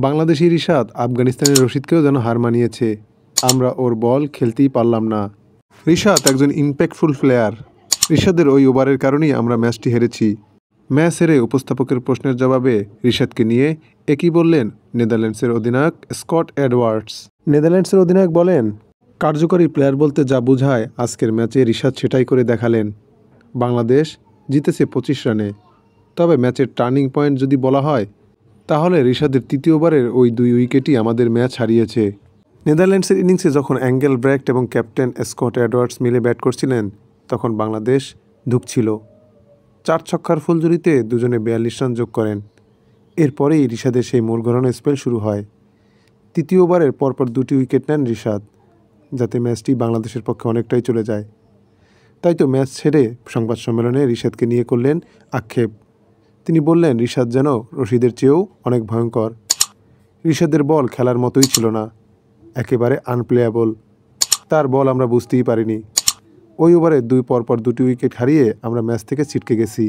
বাংলাদেশি রিশাদ আফগানিস্তানের রশিদকেও যেন হার মানিয়েছে। আমরা ওর বল খেলতেই পারলাম না। রিশাদ একজন ইম্প্যাক্টফুল প্লেয়ার। রিশাদের ওই ওভারের কারণেই আমরা ম্যাচটি হেরেছি। ম্যাচ হেরে উপস্থাপকের প্রশ্নের জবাবে রিশাদকে নিয়ে একই বললেন নেদারল্যান্ডসের অধিনায়ক স্কট এডওয়ার্ডস। নেদারল্যান্ডসের অধিনায়ক বলেন, কার্যকরী প্লেয়ার বলতে যা বোঝায় আজকের ম্যাচে রিশাদ সেটাই করে দেখালেন। বাংলাদেশ জিতেছে 25 রানে। তবে ম্যাচের টার্নিং পয়েন্ট যদি বলা হয় তাহলে রিশাদের তৃতীয় ওভারের ওই 2 উইকেটই আমাদের ম্যাচ হারিয়েছে। নেদারল্যান্ডসের ইনিংসে যখন অ্যাঙ্গেল ব্র্যাক্ট এবং ক্যাপ্টেন স্কট এডওয়ার্ডস মিলে ব্যাট করছিলেন তখন বাংলাদেশ ধুঁকছিল। 4 ছক্কার ফুলঝুরিতে দুজনে 42 রান যোগ করেন। এরপরেই রিশাদের সেই মোড় ঘোরানো স্পেল শুরু হয়। তৃতীয় ওভারের পরপর 2টি উইকেট নেন রিশাদ, যাতে ম্যাচটি বাংলাদেশের পক্ষে অনেকটাই চলে যায়। তাই তো ম্যাচ ছেড়ে সংবাদ সম্মেলনে রিশাদকে নিয়ে করলেন আক্ষেপ। তিনি বললেন, রিশাদ যেন রশিদের চেয়েও অনেক ভয়ঙ্কর। রিশাদের বল খেলার মতোই ছিল না, একেবারে আনপ্লেয়াবল। তার বল আমরা বুঝতেই পারিনি। ওই ওভারে পরপর 2টি উইকেট হারিয়ে আমরা ম্যাচ থেকে ছিটকে গেছি।